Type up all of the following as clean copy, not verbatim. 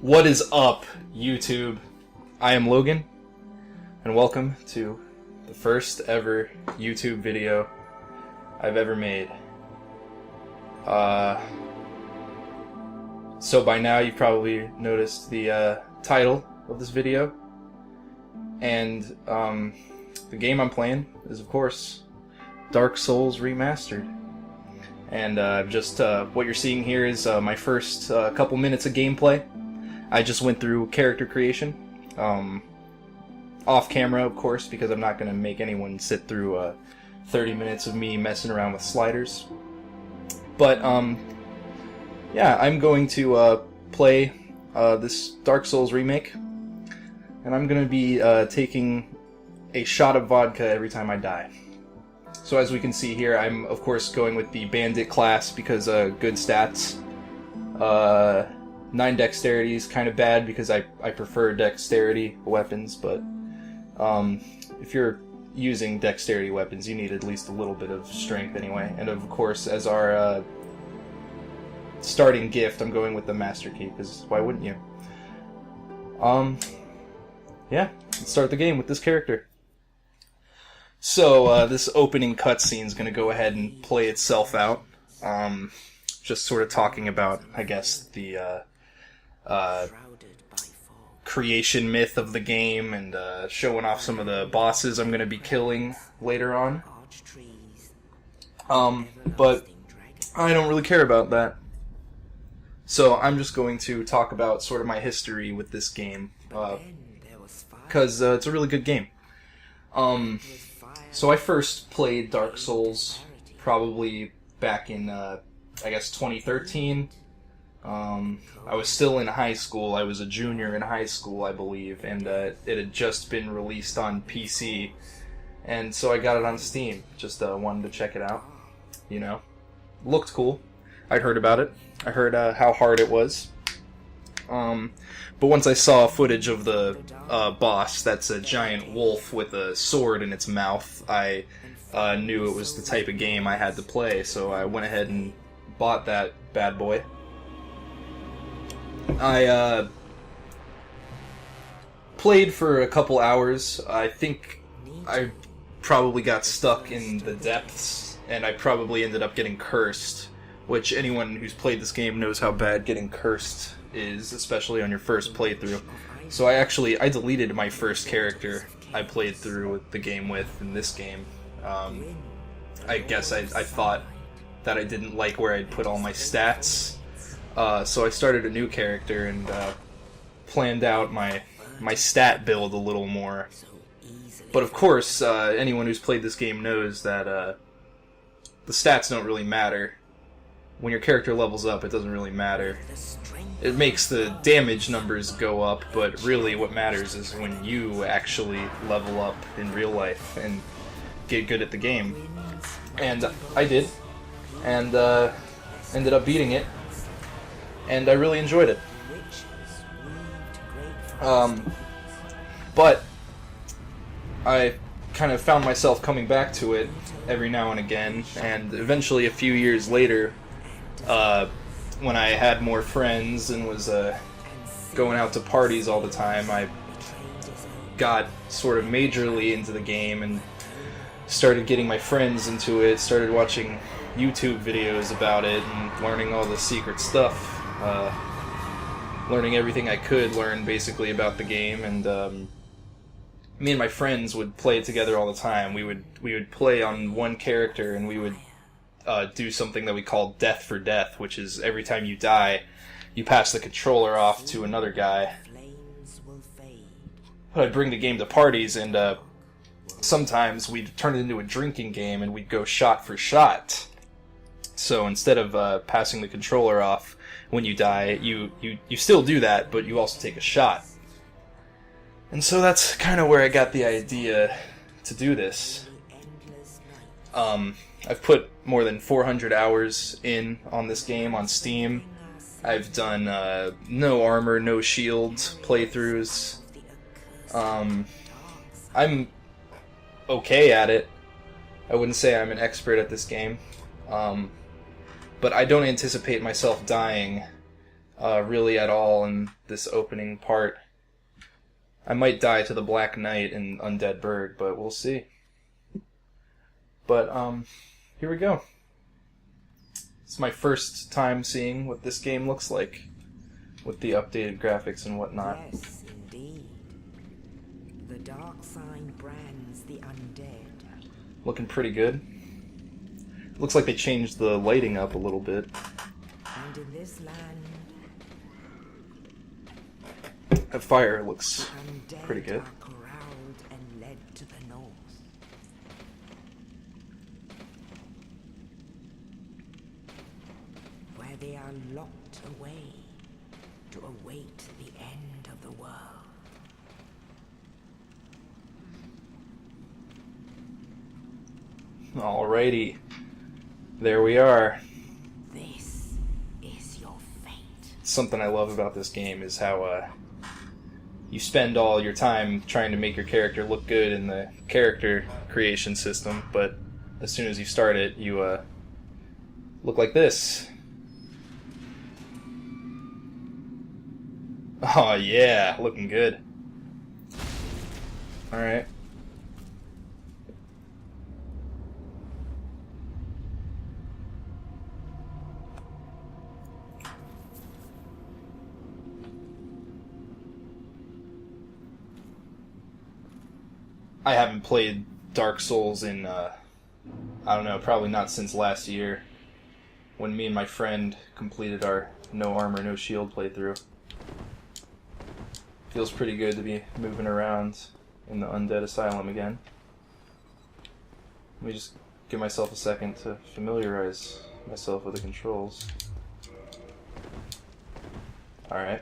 What is up, YouTube? I am Logan, and welcome to the first ever YouTube video I've ever made. So by now you've probably noticed the title of this video, and the game I'm playing is, of course, Dark Souls Remastered. And what you're seeing here is my first couple minutes of gameplay. I just went through character creation, off camera, of course, because I'm not going to make anyone sit through 30 minutes of me messing around with sliders. But, yeah, I'm going to play this Dark Souls remake, and I'm going to be taking a shot of vodka every time I die. So as we can see here, I'm, of course, going with the Bandit class because good stats. 9 dexterity is kind of bad because I prefer dexterity weapons, but if you're using dexterity weapons, you need at least a little bit of strength anyway. And of course, as our starting gift, I'm going with the Master Key, because why wouldn't you? Yeah, let's start the game with this character. So, this opening cutscene is going to go ahead and play itself out. Just sort of talking about, I guess, the creation myth of the game, and showing off some of the bosses I'm going to be killing later on. But I don't really care about that. So I'm just going to talk about sort of my history with this game, because it's a really good game. So I first played Dark Souls probably back in, I guess, 2013. I was still in high school. I was a junior in high school, I believe, and it had just been released on PC, and so I got it on Steam. Just wanted to check it out. You know, looked cool. I'd heard about it. I heard how hard it was. But once I saw footage of the boss, that's a giant wolf with a sword in its mouth, I knew it was the type of game I had to play, so I went ahead and bought that bad boy. I played for a couple hours. I think I probably got stuck in the depths, and I probably ended up getting cursed, which anyone who's played this game knows how bad getting cursed is, especially on your first playthrough. So I deleted my first character I played through the game with in this game. I guess I thought that I didn't like where I'd put all my stats. So I started a new character and planned out my stat build a little more. But of course, anyone who's played this game knows that the stats don't really matter. When your character levels up, it doesn't really matter. It makes the damage numbers go up, but really what matters is when you actually level up in real life and get good at the game. And I did, and ended up beating it, and I really enjoyed it. But I kind of found myself coming back to it every now and again, and eventually a few years later, when I had more friends and was going out to parties all the time, I got sort of majorly into the game and started getting my friends into it, started watching YouTube videos about it and learning all the secret stuff, learning everything I could learn basically about the game, and me and my friends would play it together all the time. We would play on one character, and we would do something that we call death for death, which is every time you die, you pass the controller off to another guy. But I'd bring the game to parties, and sometimes we'd turn it into a drinking game, and we'd go shot for shot. So instead of passing the controller off when you die, you still do that, but you also take a shot. And so that's kind of where I got the idea to do this. I've put more than 400 hours in on this game on Steam. I've done no armor, no shield playthroughs. I'm okay at it. I wouldn't say I'm an expert at this game. But I don't anticipate myself dying really at all in this opening part. I might die to the Black Knight in Undead Burg, but we'll see. But, here we go. It's my first time seeing what this game looks like, with the updated graphics and whatnot. Yes, indeed. The dark sign brands the undead. Looking pretty good. Looks like they changed the lighting up a little bit. And in this land, That fire looks the undead pretty good. are corralled and led to the north. Where they are locked away to await the end of the world. Alrighty. There we are. This is your fate. Something I love about this game is how you spend all your time trying to make your character look good in the character creation system, but as soon as you start it, you look like this. Oh yeah, looking good. Alright. I haven't played Dark Souls in, I don't know, probably not since last year, when me and my friend completed our No Armor, No Shield playthrough. Feels pretty good to be moving around in the Undead Asylum again. Let me just give myself a second to familiarize myself with the controls. Alright.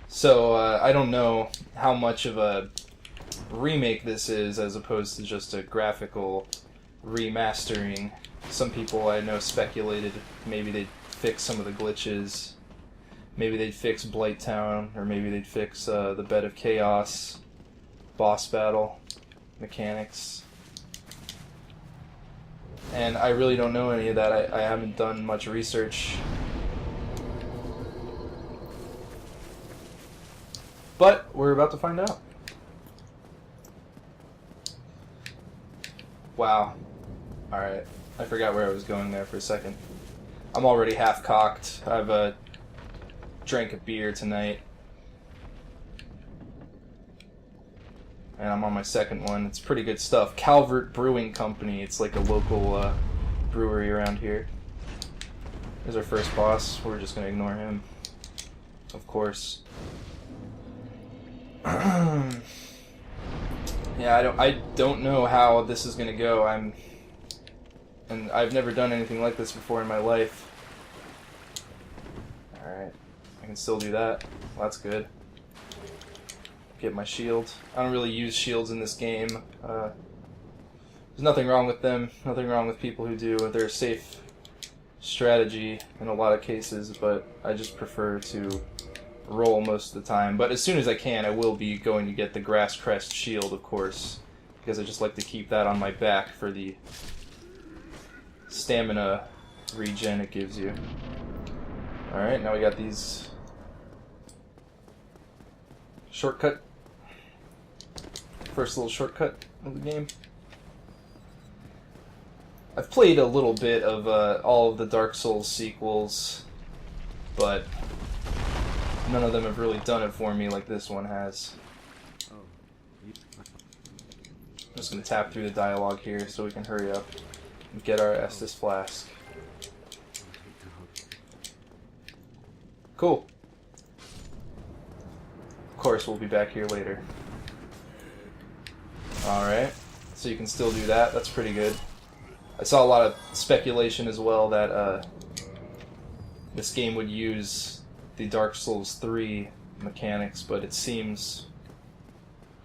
So, I don't know how much of a remake this is as opposed to just a graphical remastering. Some people I know speculated maybe they'd fix some of the glitches, maybe they'd fix Blighttown, or maybe they'd fix the Bed of Chaos boss battle mechanics. And I really don't know any of that. I haven't done much research. But we're about to find out. Wow. Alright. I forgot where I was going there for a second. I'm already half cocked. I've drank a beer tonight. And I'm on my second one. It's pretty good stuff. Calvert Brewing Company. It's like a local brewery around here. There's our first boss. We're just going to ignore him. Of course. Yeah, I don't know how this is gonna go. And I've never done anything like this before in my life. Alright, I can still do that. Well, that's good. Get my shield. I don't really use shields in this game. There's nothing wrong with them, nothing wrong with people who do. They're a safe strategy in a lot of cases, but I just prefer to roll most of the time. But as soon as I can, I will be going to get the Grass Crest shield, of course, because I just like to keep that on my back for the stamina regen it gives you. Alright, now we got these shortcut. First little shortcut of the game. I've played a little bit of all of the Dark Souls sequels, but none of them have really done it for me like this one has. I'm just going to tap through the dialogue here so we can hurry up and get our Estus Flask. Cool. Of course, we'll be back here later. Alright, so you can still do that. That's pretty good. I saw a lot of speculation as well that this game would use the Dark Souls 3 mechanics, but it seems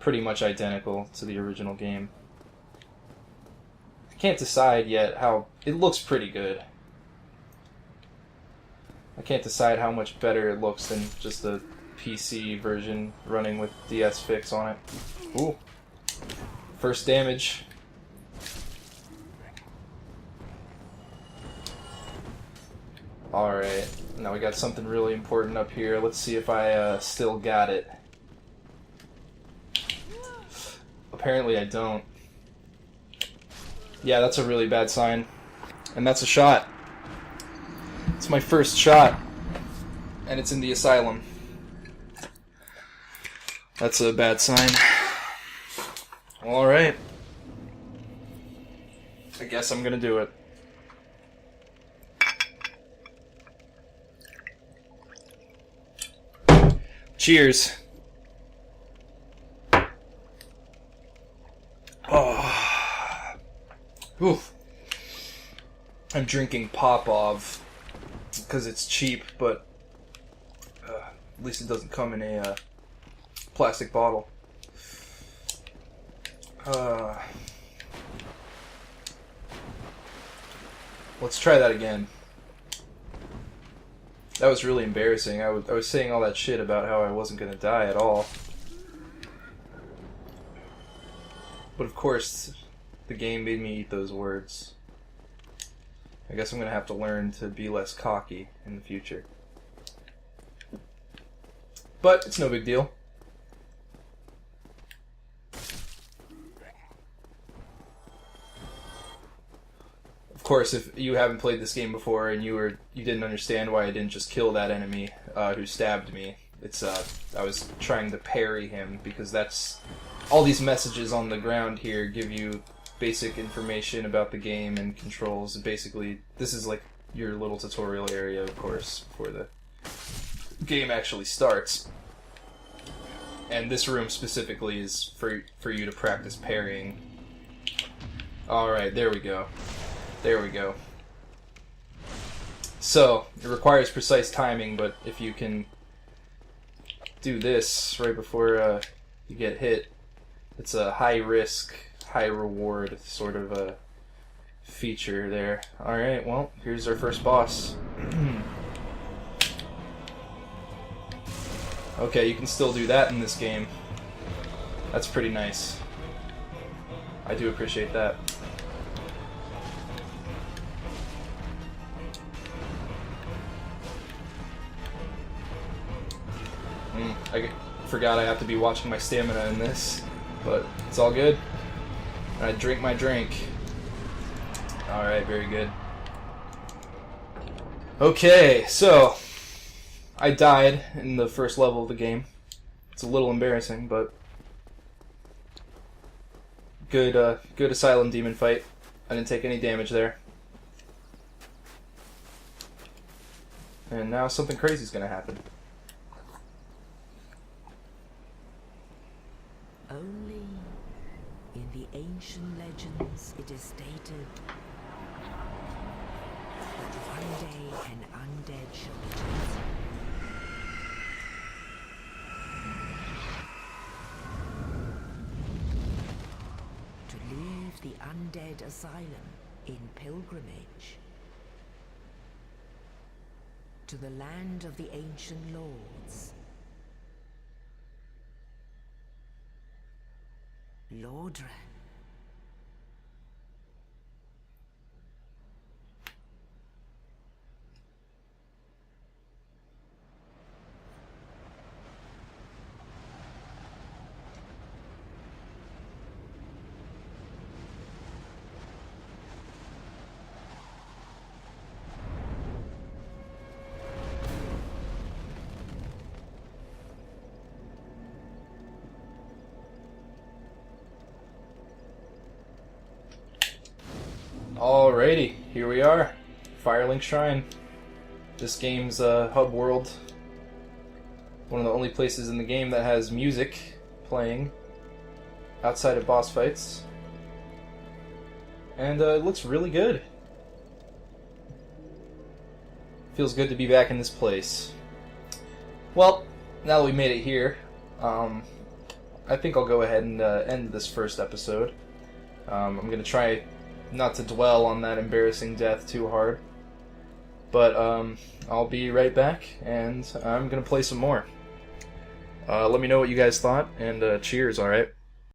pretty much identical to the original game. I can't decide yet how... It looks pretty good. I can't decide how much better it looks than just the PC version running with DS Fix on it. Ooh. First damage. Alright, now we got something really important up here. Let's see if I still got it. Apparently I don't. Yeah, that's a really bad sign. And that's a shot. It's my first shot. And it's in the asylum. That's a bad sign. Alright. I guess I'm gonna do it. Cheers. Oh. Oof. I'm drinking Popov because it's cheap, but at least it doesn't come in a plastic bottle. Let's try that again. That was really embarrassing. I was saying all that shit about how I wasn't going to die at all. But of course, the game made me eat those words. I guess I'm going to have to learn to be less cocky in the future. But it's no big deal. Of course, if you haven't played this game before and you didn't understand why I didn't just kill that enemy who stabbed me, it's I was trying to parry him, because that's all these messages on the ground here give you basic information about the game and controls. Basically, this is like your little tutorial area, of course, before the game actually starts. And this room specifically is for you to practice parrying. Alright, there we go. There we go. So, it requires precise timing, but if you can do this right before you get hit, it's a high risk, high reward sort of a feature there. Alright, well, here's our first boss. Okay, you can still do that in this game. That's pretty nice. I do appreciate that. I forgot I have to be watching my stamina in this, but it's all good. I drink my drink. Alright, very good. Okay, so I died in the first level of the game. It's a little embarrassing, but good Asylum demon fight. I didn't take any damage there. And now something crazy is going to happen. Only in the ancient legends it is stated that one day an undead shall be chosen. To leave the Undead Asylum in pilgrimage to the land of the ancient lords. Lordran. Alrighty, here we are. Firelink Shrine. This game's hub world. One of the only places in the game that has music playing outside of boss fights. And it looks really good. Feels good to be back in this place. Well, now that we made it here, I think I'll go ahead and end this first episode. I'm going to try not to dwell on that embarrassing death too hard. But I'll be right back, and I'm going to play some more. Let me know what you guys thought, and cheers, alright?